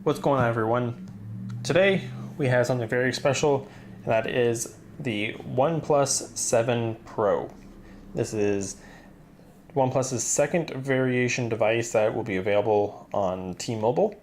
What's going on, everyone? Today we have something very special, and that is the OnePlus 7 Pro. This is OnePlus's second variation device that will be available on T-Mobile.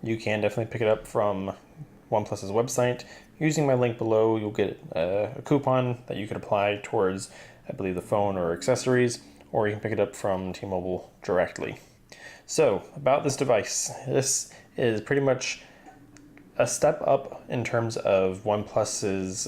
You can definitely pick it up from OnePlus's website. Using my link below, you'll get a coupon that you could apply towards, I believe, the phone or accessories, or you can pick it up from T-Mobile directly. So, about this device, this is pretty much a step up in terms of OnePlus's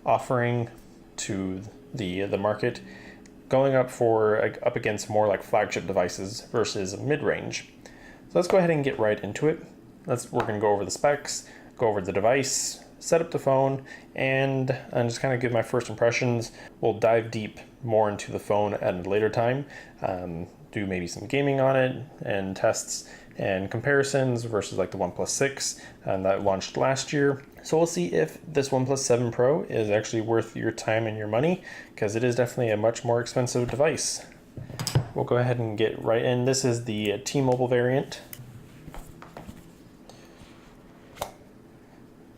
offering to the market, going up against more like flagship devices versus mid-range. So let's go ahead and get right into it. We're going to go over the specs, go over the device, set up the phone, and just kind of give my first impressions. We'll dive deep more into the phone at a later time, do maybe some gaming on it and tests and comparisons versus like the OnePlus 6 that launched last year. So we'll see if this OnePlus 7 Pro is actually worth your time and your money, because it is definitely a much more expensive device. We'll go ahead and get right in. This is the T-Mobile variant.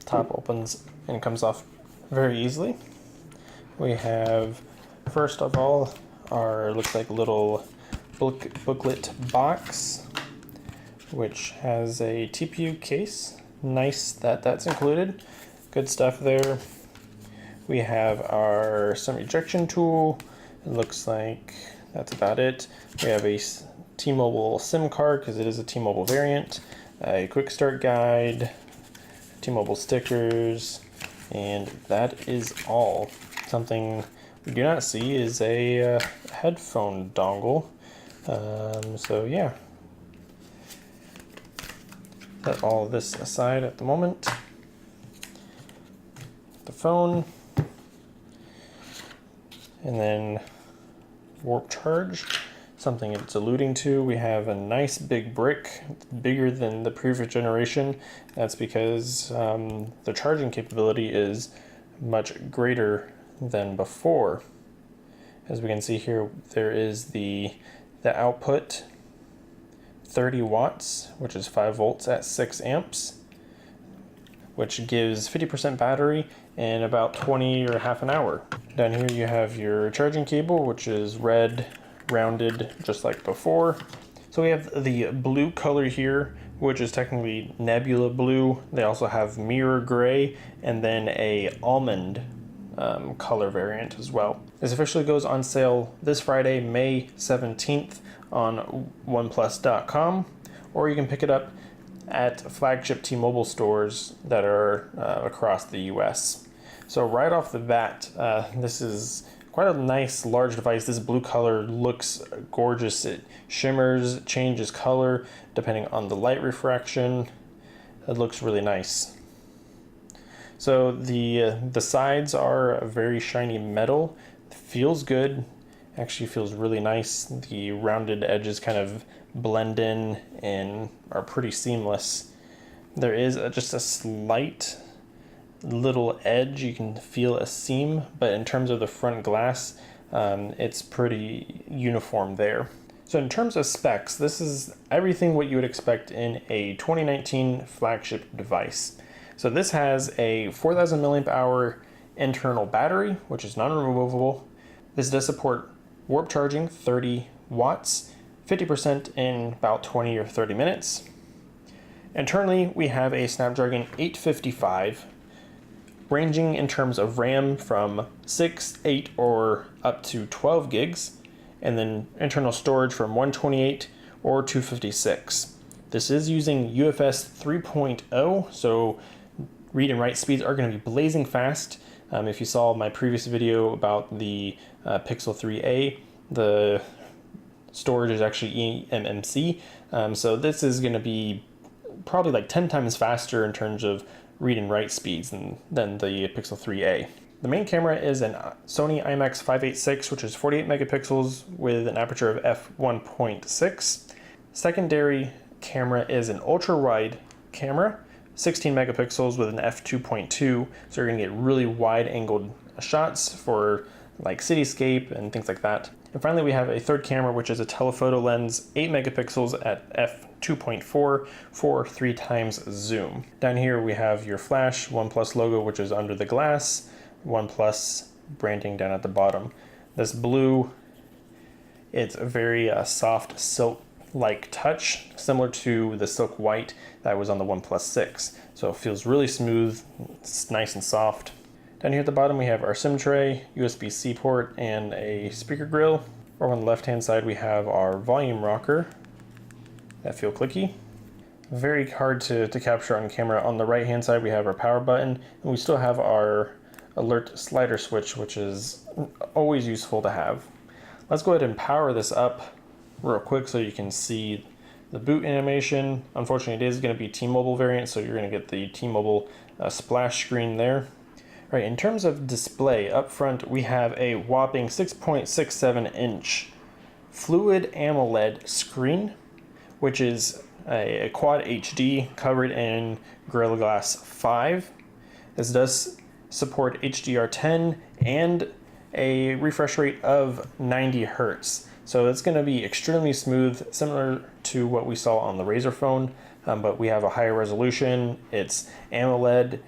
Top opens and comes off very easily. We have, first of all, our looks like little booklet box, which has a TPU case. Nice that that's included. Good stuff there. We have our SIM ejection tool. It looks like that's about it. We have a T-Mobile SIM card because it is a T-Mobile variant, a quick start guide, T-Mobile stickers, and that is all. Something we do not see is a headphone dongle. So yeah, set all this aside at the moment. The phone, and then warp charge, something it's alluding to. We have a nice big brick, bigger than the previous generation. That's because the charging capability is much greater than before. As we can see here, there is the output, 30 watts, which is 5 volts at 6 amps, which gives 50% battery in about 20 or half an hour. Down here you have your charging cable, which is red, rounded, just like before. So we have the blue color here, which is technically Nebula blue. They also have mirror gray, and then a almond color variant as well. This officially goes on sale this Friday, May 17th on OnePlus.com, or you can pick it up at flagship T-Mobile stores that are across the US. So right off the bat, this is quite a nice large device. This blue color looks gorgeous. It shimmers, changes color depending on the light refraction. It looks really nice. So the sides are a very shiny metal. It feels good. Actually feels really nice. The rounded edges kind of blend in and are pretty seamless. There is just a slight little edge. You can feel a seam, but in terms of the front glass, it's pretty uniform there. So in terms of specs, this is everything what you would expect in a 2019 flagship device. So this has a 4,000 milliamp hour internal battery, which is non-removable. This does support warp charging, 30 watts, 50% in about 20 or 30 minutes. Internally, we have a Snapdragon 855, ranging in terms of RAM from 6, 8, or up to 12 gigs, and then internal storage from 128 or 256. This is using UFS 3.0, so read and write speeds are going to be blazing fast. If you saw my previous video about the Pixel 3a, the storage is actually eMMC, so this is going to be probably like 10 times faster in terms of read and write speeds than the Pixel 3a. The main camera is an Sony IMX586, which is 48 megapixels with an aperture of f1.6. Secondary camera is an ultra-wide camera, 16 megapixels with an f2.2, so you're going to get really wide angled shots for like cityscape and things like that. And finally, we have a third camera, which is a telephoto lens, 8 megapixels at f2.4 for 3 times zoom. Down here we have your flash, OnePlus logo, which is under the glass, OnePlus branding down at the bottom. This blue, it's a very soft silk-like touch, similar to the silk white that was on the OnePlus 6. So it feels really smooth, it's nice and soft. Down here at the bottom we have our SIM tray, USB-C port, and a speaker grill. Over on the left-hand side we have our volume rocker that feel clicky. Very hard to capture on camera. On the right-hand side we have our power button, and we still have our alert slider switch, which is always useful to have. Let's go ahead and power this up real quick so you can see the boot animation. Unfortunately, it is going to be T-Mobile variant, so you're going to get the T-Mobile splash screen there. All right, in terms of display, up front we have a whopping 6.67 inch fluid AMOLED screen, which is a Quad HD covered in Gorilla Glass 5. This does support HDR10 and a refresh rate of 90 Hertz. So it's going to be extremely smooth, similar to what we saw on the Razer phone, but we have a higher resolution. It's AMOLED,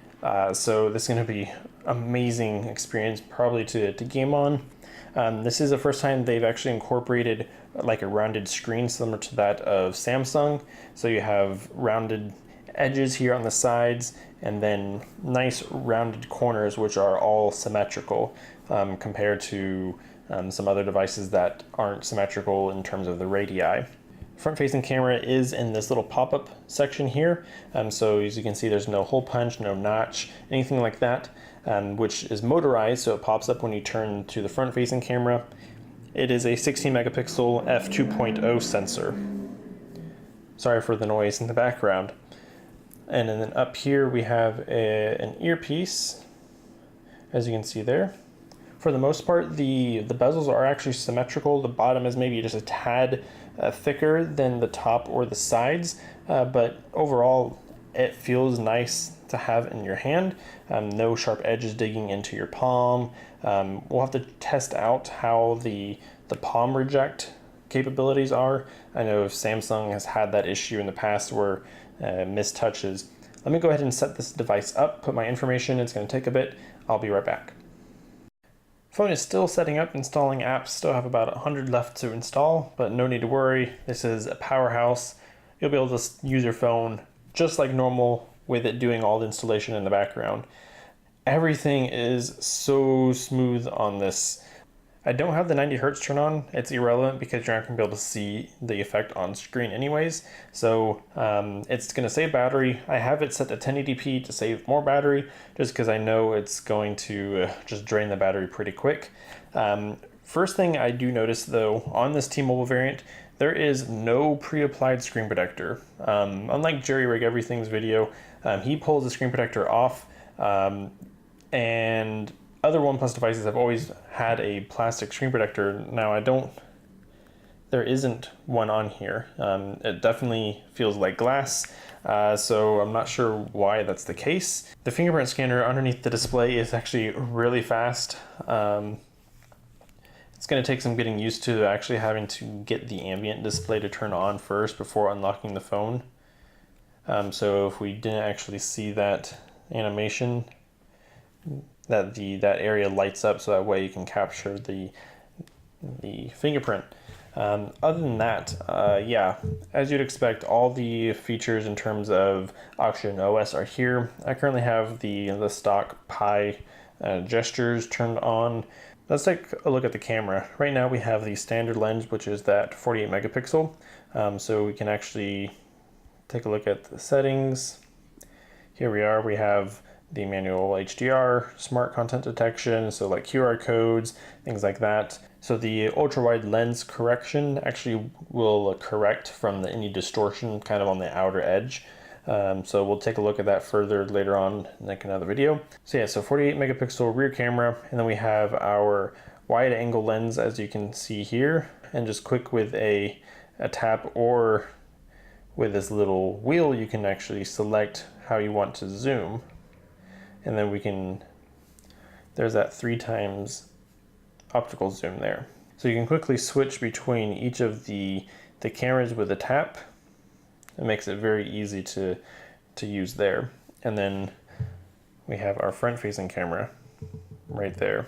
so this is going to be amazing experience probably to game on. This is the first time they've actually incorporated like a rounded screen similar to that of Samsung. So you have rounded edges here on the sides and then nice rounded corners which are all symmetrical compared to some other devices that aren't symmetrical in terms of the radii. Front-facing camera is in this little pop-up section here, so as you can see there's no hole punch, no notch, anything like that, which is motorized, so it pops up when you turn to the front-facing camera. It is a 16 megapixel f2.0 sensor. Sorry for the noise in the background. And then up here we have an earpiece, as you can see there. For the most part, the bezels are actually symmetrical. The bottom is maybe just a tad thicker than the top or the sides, but overall it feels nice to have in your hand. No sharp edges digging into your palm. We'll have to test out how the palm reject capabilities are. I know Samsung has had that issue in the past where missed touches. Let me go ahead and set this device up, put my information. It's going to take a bit. I'll be right back. Phone is still setting up, installing apps, still have about 100 left to install, but no need to worry. This is a powerhouse. You'll be able to use your phone just like normal with it doing all the installation in the background. Everything is so smooth on this. I don't have the 90 Hertz turn on. It's irrelevant because you're not going to be able to see the effect on screen anyways. So it's going to save battery. I have it set to 1080p to save more battery just because I know it's going to just drain the battery pretty quick. First thing I do notice though, on this T-Mobile variant, there is no pre-applied screen protector. Unlike Jerry Rig Everything's video, he pulls the screen protector off, and other OnePlus devices have always had a plastic screen protector. Now there isn't one on here. It definitely feels like glass, so I'm not sure why that's the case. The fingerprint scanner underneath the display is actually really fast. It's going to take some getting used to actually having to get the ambient display to turn on first before unlocking the phone. So if we didn't actually see that animation, that area lights up so that way you can capture the fingerprint. Other than that, yeah, as you'd expect, all the features in terms of Oxygen OS are here. I currently have the stock Pi gestures turned on. Let's take a look at the camera. Right now we have the standard lens, which is that 48 megapixel. So we can actually take a look at the settings. Here we are, we have the manual HDR, smart content detection, so like QR codes, things like that. So the ultra wide lens correction actually will correct from any distortion kind of on the outer edge. So we'll take a look at that further later on in like another video. So yeah, so 48 megapixel rear camera, and then we have our wide angle lens as you can see here, and just quick with a tap or with this little wheel you can actually select how you want to zoom. And then we can, there's that 3 times optical zoom there. So you can quickly switch between each of the cameras with a tap. It makes it very easy to use there. And then we have our front-facing camera right there.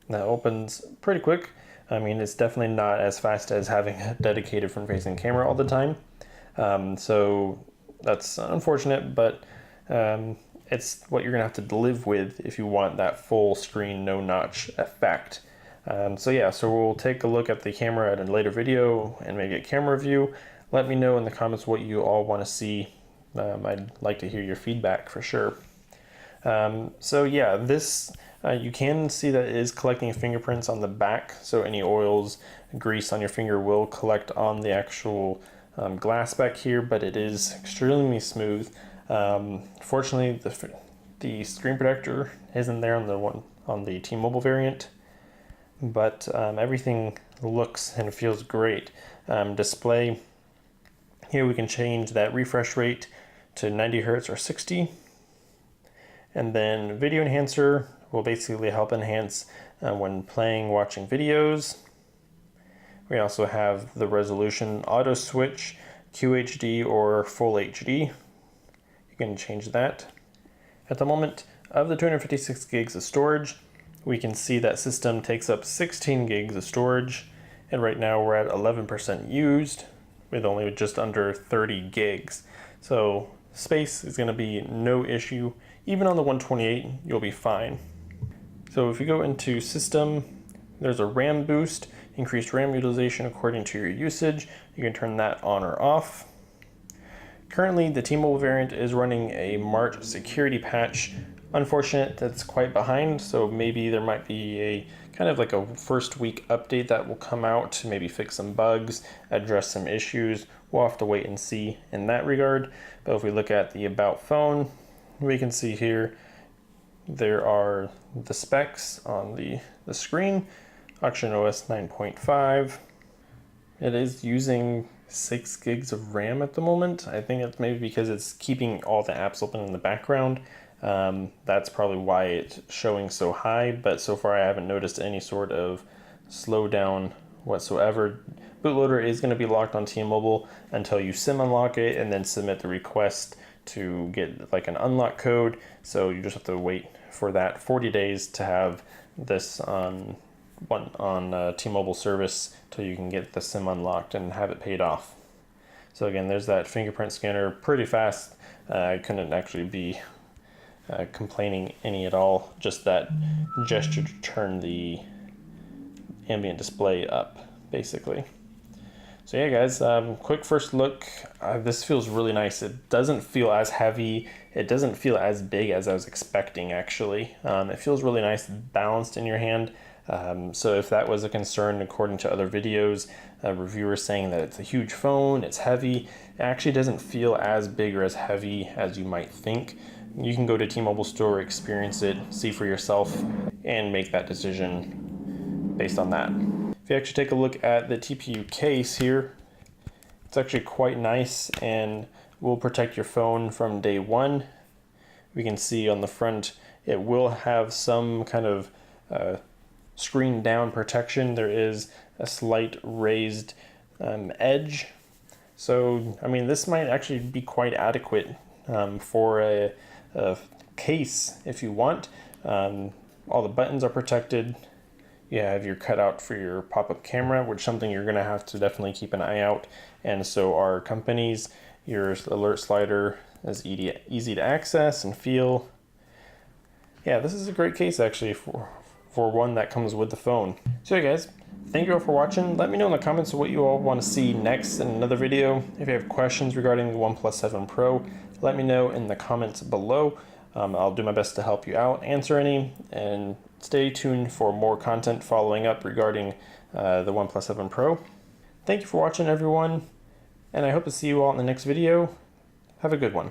That opens pretty quick. I mean, it's definitely not as fast as having a dedicated front-facing camera all the time. So that's unfortunate, but it's what you're gonna have to live with if you want that full screen, no notch effect. So yeah, so we'll take a look at the camera at a later video and maybe a camera review. Let me know in the comments what you all want to see. I'd like to hear your feedback for sure. So yeah, this you can see that it is collecting fingerprints on the back, so any oils, grease on your finger will collect on the actual glass back here, but it is extremely smooth. Fortunately, the screen protector isn't there on the T-Mobile variant, but everything looks and feels great. Display, here we can change that refresh rate to 90 Hertz or 60. And then video enhancer will basically help enhance when playing, watching videos. We also have the resolution auto switch, QHD or full HD. You can change that. At the moment, of the 256 gigs of storage, we can see that system takes up 16 gigs of storage, and right now we're at 11% used with only just under 30 gigs. So space is going to be no issue. Even on the 128, you'll be fine. So if you go into system, there's a RAM boost, increased RAM utilization according to your usage. You can turn that on or off. Currently, the T-Mobile variant is running a March security patch. Unfortunate that's quite behind, so maybe there might be a kind of like a first week update that will come out to maybe fix some bugs, address some issues. We'll have to wait and see in that regard. But if we look at the About phone, we can see here there are the specs on the screen. Oxygen OS 9.5. It is using 6 gigs of RAM at the moment. I think it's maybe because it's keeping all the apps open in the background. That's probably why it's showing so high, but so far I haven't noticed any sort of slowdown whatsoever. Bootloader is going to be locked on T-Mobile until you SIM unlock it and then submit the request to get like an unlock code. So you just have to wait for that 40 days to have this on T-Mobile service till you can get the SIM unlocked and have it paid off. So again, there's that fingerprint scanner, pretty fast. I couldn't actually be complaining any at all. Just that gesture to turn the ambient display up, basically. So yeah, guys, quick first look. This feels really nice. It doesn't feel as heavy. It doesn't feel as big as I was expecting, actually. It feels really nice, balanced in your hand. So if that was a concern, according to other videos, reviewers saying that it's a huge phone, it's heavy, it actually doesn't feel as big or as heavy as you might think. You can go to T-Mobile store, experience it, see for yourself, and make that decision based on that. If you actually take a look at the TPU case here, it's actually quite nice and will protect your phone from day one. We can see on the front, it will have some kind of screen down protection. There is a slight raised edge. So, I mean, this might actually be quite adequate for a case if you want. All the buttons are protected. You have your cutout for your pop-up camera, which is something you're gonna have to definitely keep an eye out. And so are companies. Your alert slider is easy to access and feel. Yeah, this is a great case actually for one that comes with the phone. So yeah, guys, thank you all for watching. Let me know in the comments what you all want to see next in another video. If you have questions regarding the OnePlus 7 Pro, let me know in the comments below. I'll do my best to help you out, answer any, and stay tuned for more content following up regarding the OnePlus 7 Pro. Thank you for watching, everyone, and I hope to see you all in the next video. Have a good one.